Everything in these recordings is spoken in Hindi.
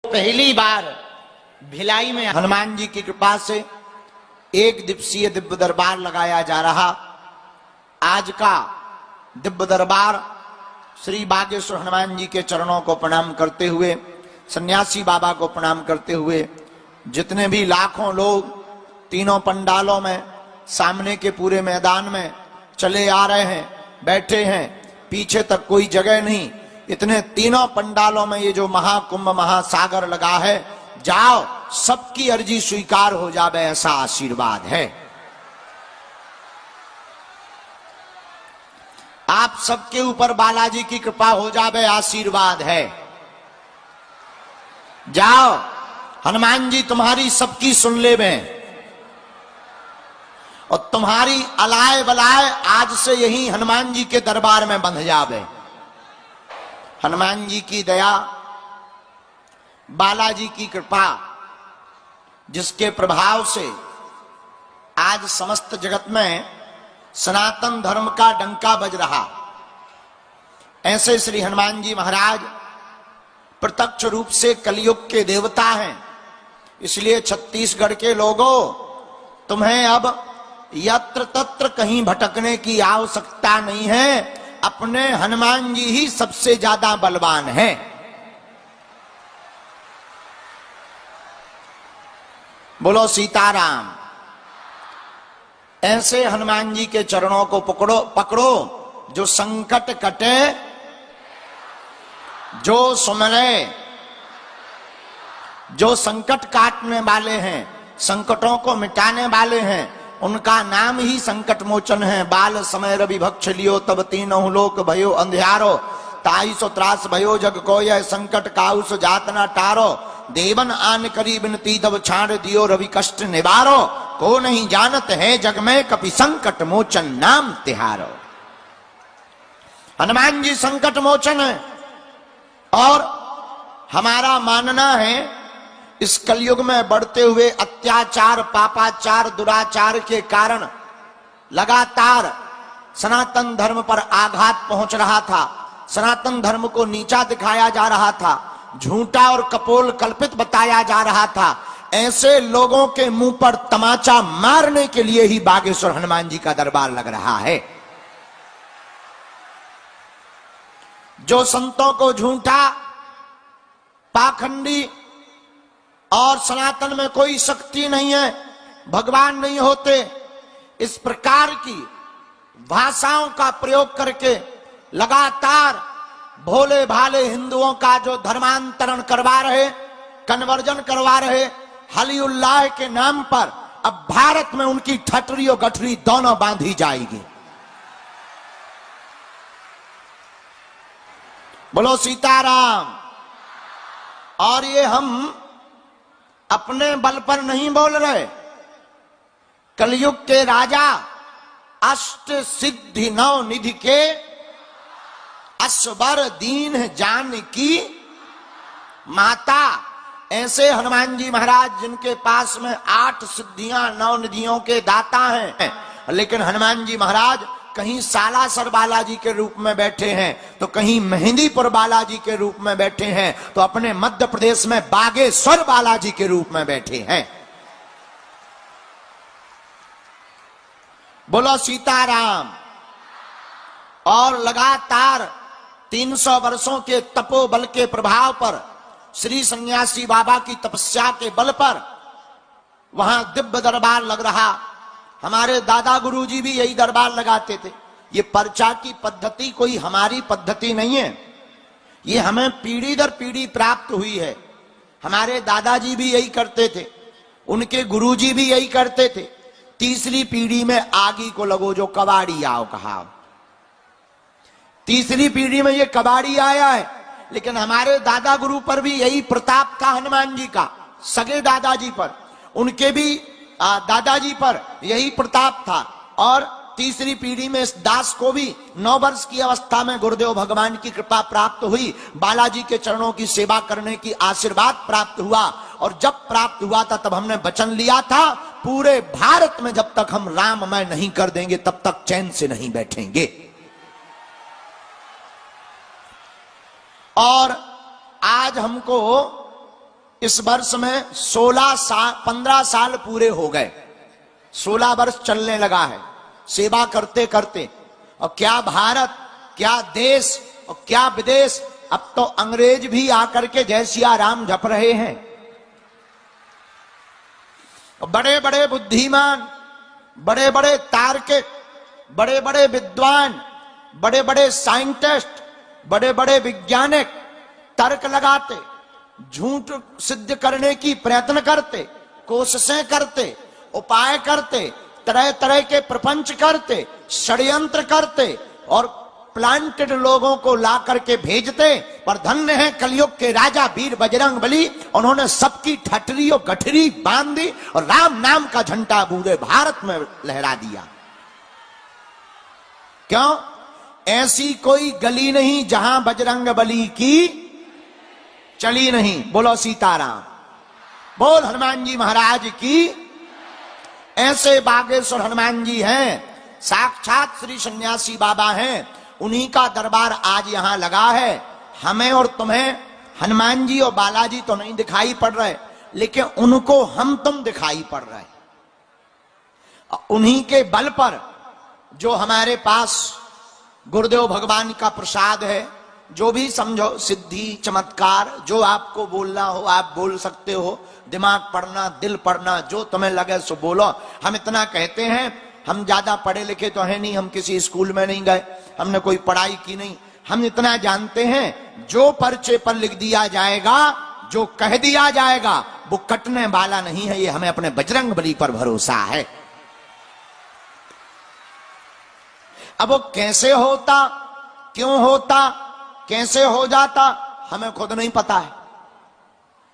पहली बार भिलाई में हनुमान जी की कृपा से एक दिवसीय दिव्य दरबार लगाया जा रहा। आज का दिव्य दरबार श्री बागेश्वर हनुमान जी के चरणों को प्रणाम करते हुए, सन्यासी बाबा को प्रणाम करते हुए, जितने भी लाखों लोग तीनों पंडालों में, सामने के पूरे मैदान में चले आ रहे हैं, बैठे हैं, पीछे तक कोई जगह नहीं, इतने तीनों पंडालों में ये जो महाकुंभ महासागर लगा है, जाओ सबकी अर्जी स्वीकार हो जावे, ऐसा आशीर्वाद है। आप सबके ऊपर बालाजी की कृपा हो जावे, आशीर्वाद है। जाओ हनुमान जी तुम्हारी सबकी सुन ले में, और तुम्हारी अलाय बलाय आज से यही हनुमान जी के दरबार में बंध जावे। हनुमान जी की दया, बालाजी की कृपा, जिसके प्रभाव से आज समस्त जगत में सनातन धर्म का डंका बज रहा, ऐसे श्री हनुमान जी महाराज प्रत्यक्ष रूप से कलयुग के देवता हैं। इसलिए छत्तीसगढ़ के लोगों, तुम्हें अब यत्र तत्र कहीं भटकने की आवश्यकता नहीं है। अपने हनुमान जी ही सबसे ज्यादा बलवान हैं। बोलो सीताराम। ऐसे हनुमान जी के चरणों को पकड़ो जो संकट कटे, जो सुमरे, जो संकट काटने वाले हैं, संकटों को मिटाने वाले हैं, उनका नाम ही संकट मोचन है। बाल समय रवि भक्ष लियो तब तीनों लोक भयो अंधियारो, ताई सो त्रास भयो जग को यह संकट काउस जात ना टारो, देवन आन करी बिनती तब छाड़ दियो रवि कष्ट निवारो, को नहीं जानत है जग में कपि संकट मोचन नाम तिहारो। हनुमान जी संकट मोचन है। और हमारा मानना है इस कलयुग में बढ़ते हुए अत्याचार, पापाचार, दुराचार के कारण लगातार सनातन धर्म पर आघात पहुंच रहा था। सनातन धर्म को नीचा दिखाया जा रहा था, झूठा और कपोल कल्पित बताया जा रहा था। ऐसे लोगों के मुंह पर तमाचा मारने के लिए ही बागेश्वर हनुमान जी का दरबार लग रहा है। जो संतों को झूठा, पाखंडी और सनातन में कोई शक्ति नहीं है, भगवान नहीं होते, इस प्रकार की भाषाओं का प्रयोग करके लगातार भोले भाले हिंदुओं का जो धर्मांतरण करवा रहे, कन्वर्जन करवा रहे, हली उल्लाह के नाम पर अब भारत में उनकी ठटरी और गठरी दोनों बांधी जाएगी। बोलो सीताराम। और ये हम अपने बल पर नहीं बोल रहे। कलयुग के राजा अष्ट सिद्धि नौ निधि के असबर दीन जान की माता, ऐसे हनुमान जी महाराज जिनके पास में 8 सिद्धियां 9 निधियों के दाता हैं। लेकिन हनुमान जी महाराज कहीं सालासर बालाजी के रूप में बैठे हैं, तो कहीं मेहंदीपुर बालाजी के रूप में बैठे हैं, तो अपने मध्य प्रदेश में बागेश्वर बालाजी के रूप में बैठे हैं। बोलो सीताराम। और लगातार 300 वर्षों के तपोबल के प्रभाव पर, श्री सन्यासी बाबा की तपस्या के बल पर वहां दिव्य दरबार लग रहा। हमारे दादा गुरुजी भी यही दरबार लगाते थे। ये पर्चा की पद्धति कोई हमारी पद्धति नहीं है, ये हमें पीढ़ी दर पीढ़ी प्राप्त हुई है। हमारे दादाजी भी यही करते थे, उनके गुरुजी भी यही करते थे। तीसरी पीढ़ी में आगी को लगो जो कबाड़ी आओ कहा, तीसरी पीढ़ी में ये कबाड़ी आया है। लेकिन हमारे दादा गुरु पर भी यही प्रताप था हनुमान जी का, सगे दादाजी पर, उनके भी दादाजी पर यही प्रताप था। और तीसरी पीढ़ी में इस दास को भी 9 वर्ष की अवस्था में गुरुदेव भगवान की कृपा प्राप्त हुई, बालाजी के चरणों की सेवा करने की आशीर्वाद प्राप्त हुआ। और जब प्राप्त हुआ था तब हमने वचन लिया था, पूरे भारत में जब तक हम राममय नहीं कर देंगे तब तक चैन से नहीं बैठेंगे। और आज हमको इस वर्ष में 15 साल पूरे हो गए, 16 वर्ष चलने लगा है सेवा करते करते। और क्या भारत, क्या देश और क्या विदेश, अब तो अंग्रेज भी आकर के जय सिया राम जप रहे हैं। बड़े बड़े बुद्धिमान, बड़े बड़े तार्किक, बड़े बड़े विद्वान, बड़े बड़े साइंटिस्ट, बड़े बड़े वैज्ञानिक तर्क लगाते, झूठ सिद्ध करने की प्रयत्न करते, कोशिशें करते, उपाय करते, तरह तरह के प्रपंच करते, षड्यंत्र करते और प्लांटेड लोगों को ला करके भेजते। पर धन्य है कलयुग के राजा वीर बजरंग बली, उन्होंने सबकी ठठरी और गठरी बांध दी और राम नाम का झंडा पूरे भारत में लहरा दिया। क्यों? ऐसी कोई गली नहीं जहां बजरंग बली की चली नहीं। बोलो सीताराम, बोल हनुमान जी महाराज की। ऐसे बागेश्वर हनुमान जी हैं, साक्षात श्री सन्यासी बाबा हैं, उन्हीं का दरबार आज यहां लगा है। हमें और तुम्हें हनुमान जी और बालाजी तो नहीं दिखाई पड़ रहे, लेकिन उनको हम तुम दिखाई पड़ रहे। उन्हीं के बल पर जो हमारे पास गुरुदेव भगवान का प्रसाद है, जो भी समझो सिद्धि चमत्कार, जो आपको बोलना हो आप बोल सकते हो, दिमाग पढ़ना, दिल पढ़ना, जो तुम्हें लगे सो बोलो। हम इतना कहते हैं, हम ज्यादा पढ़े लिखे तो है नहीं, हम किसी स्कूल में नहीं गए, हमने कोई पढ़ाई की नहीं। हम इतना जानते हैं, जो पर्चे पर लिख दिया जाएगा, जो कह दिया जाएगा, वो कटने वाला नहीं है। ये हमें अपने बजरंग बली पर भरोसा है। अब वो कैसे होता, क्यों होता, कैसे हो जाता, हमें खुद नहीं पता है।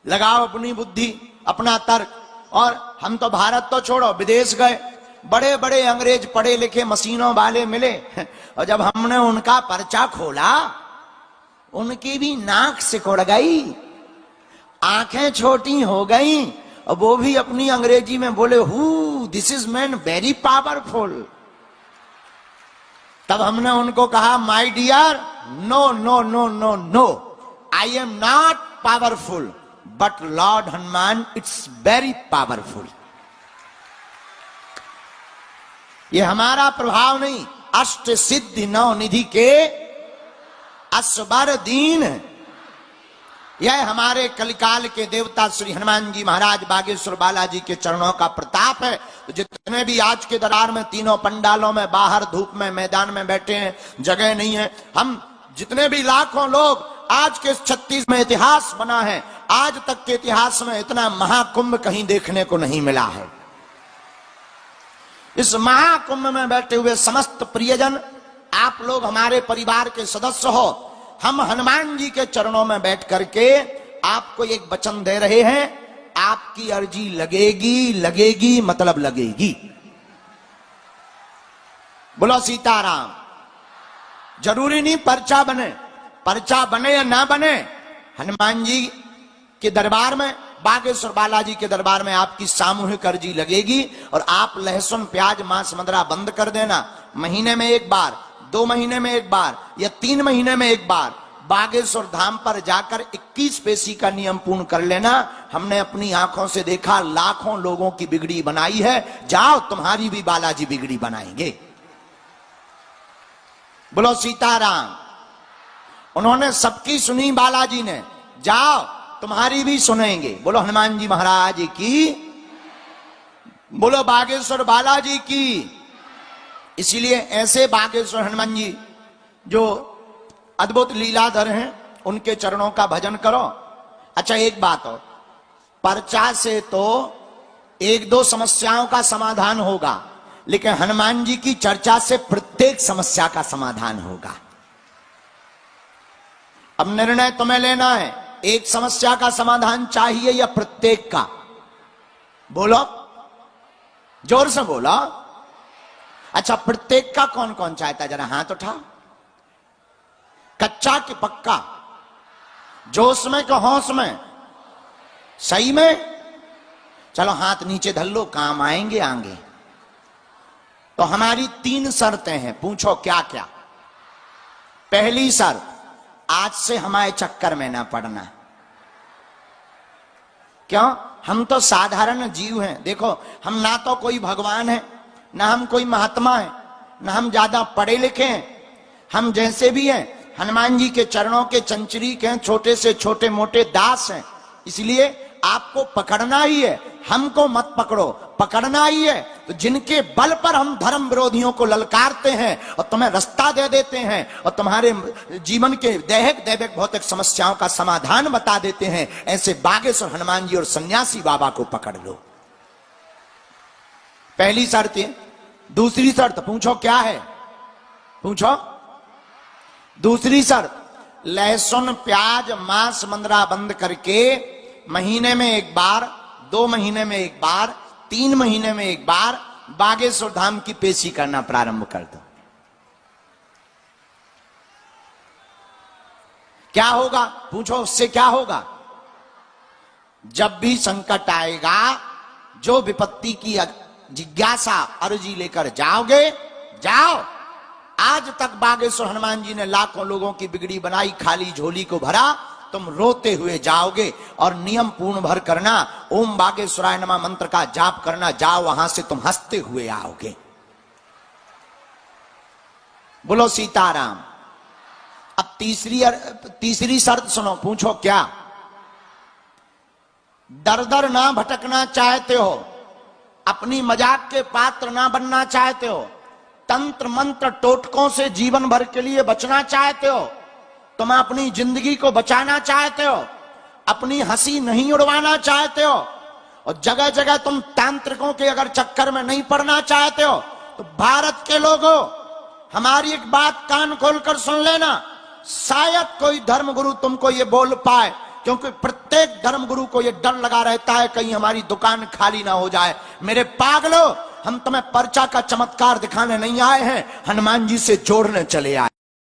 लगाओ अपनी बुद्धि, अपना तर्क। और हम तो भारत तो छोड़ो, विदेश गए, बड़े बड़े अंग्रेज पढ़े लिखे मशीनों वाले मिले, और जब हमने उनका पर्चा खोला, उनकी भी नाक सिकुड़ गई, आंखें छोटी हो गई, और वो भी अपनी अंग्रेजी में बोले, who this is man very powerful. तब हमने उनको कहा, my dear, no no no no no, I am not powerful, but lord Hanuman it's very powerful. ये हमारा प्रभाव नहीं, अष्ट सिद्धि नौ निधि के असबर दीन, यह हमारे कलिकाल के देवता श्री हनुमान जी महाराज बागेश्वर बालाजी के चरणों का प्रताप है। तो जितने भी आज के दरबार में, तीनों पंडालों में, बाहर धूप में, मैदान में बैठे हैं, जगह नहीं है, हम जितने भी लाखों लोग, आज के 36 में इतिहास बना है, आज तक के इतिहास में इतना महाकुंभ कहीं देखने को नहीं मिला है। इस महाकुंभ में बैठे हुए समस्त प्रियजन, आप लोग हमारे परिवार के सदस्य हो। हम हनुमान जी के चरणों में बैठ करके आपको एक वचन दे रहे हैं, आपकी अर्जी लगेगी, लगेगी मतलब लगेगी। बोलो सीताराम। जरूरी नहीं पर्चा बने, पर्चा बने या ना बने, हनुमान जी के दरबार में, बागेश्वर बालाजी के दरबार में आपकी सामूहिक अर्जी लगेगी। और आप लहसुन प्याज मांस मदिरा बंद कर देना। महीने में एक बार, 2 महीने में एक बार या 3 महीने में एक बार बागेश्वर धाम पर जाकर 21 पेशी का नियम पूर्ण कर लेना। हमने अपनी आंखों से देखा, लाखों लोगों की बिगड़ी बनाई है। जाओ, तुम्हारी भी बालाजी बिगड़ी बनाएंगे। बोलो सीताराम। उन्होंने सबकी सुनी बालाजी ने, जाओ तुम्हारी भी सुनेंगे। बोलो हनुमान जी महाराज की, बोलो बागेश्वर बालाजी की। इसीलिए ऐसे बागेश्वर हनुमान जी जो अद्भुत लीलाधर हैं, उनके चरणों का भजन करो। अच्छा एक बात और, पर्चा से तो 1-2 समस्याओं का समाधान होगा, लेकिन हनुमान जी की चर्चा से प्रत्येक समस्या का समाधान होगा। अब निर्णय तुम्हें लेना है, एक समस्या का समाधान चाहिए या प्रत्येक का? बोलो, जोर से बोलो। अच्छा, प्रत्येक का कौन कौन चाहता है? जरा हाथ उठा। कच्चा कि पक्का? जोश में कि होश में? सही में? चलो हाथ नीचे धर लो, काम आएंगे आगे। तो हमारी 3 शर्तें हैं, पूछो क्या क्या। पहली शर्त, आज से हमारे चक्कर में ना पड़ना। क्यों? हम तो साधारण जीव हैं। देखो, हम ना तो कोई भगवान है, ना हम कोई महात्मा है, ना हम ज्यादा पढ़े लिखे हैं। हम जैसे भी हैं हनुमान जी के चरणों के चंचरीक हैं, छोटे से छोटे मोटे दास हैं। इसलिए आपको पकड़ना ही है, हमको मत पकड़ो, पकड़ना ही है। तो जिनके बल पर हम धर्म विरोधियों को ललकारते हैं और तुम्हें रास्ता दे देते हैं और तुम्हारे जीवन के दैहिक दैविक भौतिक समस्याओं का समाधान बता देते हैं, ऐसे बागेश्वर हनुमान जी और सन्यासी बाबा को पकड़ लो। पहली शर्त है। दूसरी शर्त पूछो क्या है? पूछो। दूसरी शर्त, लहसुन प्याज मांस मंदरा बंद करके महीने में एक बार, 2 महीने में एक बार, 3 महीने में एक बार बागेश्वर धाम की पेशी करना प्रारंभ कर दो। क्या होगा? पूछो, उससे क्या होगा? जब भी संकट आएगा, जो विपत्ति की जिज्ञासा अर्जी लेकर जाओगे, जाओ। आज तक बागेश्वर हनुमान जी ने लाखों लोगों की बिगड़ी बनाई, खाली झोली को भरा। तुम रोते हुए जाओगे और नियम पूर्ण भर करना, ओम बागेश्वराय नमः मंत्र का जाप करना। जाओ, वहां से तुम हंसते हुए आओगे। बोलो सीताराम। अब तीसरी शर्त सुनो। पूछो क्या? दर दर ना भटकना चाहते हो, अपनी मजाक के पात्र ना बनना चाहते हो, तंत्र मंत्र टोटकों से जीवन भर के लिए बचना चाहते हो, तुम अपनी जिंदगी को बचाना चाहते हो, अपनी हंसी नहीं उड़वाना चाहते हो, और जगह जगह तुम तांत्रिकों के अगर चक्कर में नहीं पड़ना चाहते हो, तो भारत के लोगों, हमारी एक बात कान खोलकर सुन लेना। शायद कोई धर्मगुरु तुमको ये बोल पाए, क्योंकि प्रत्येक धर्मगुरु को ये डर लगा रहता है कहीं हमारी दुकान खाली ना हो जाए। मेरे पागलों, हम तुम्हें पर्चा का चमत्कार दिखाने नहीं आए हैं, हनुमान जी से जोड़ने चले आए।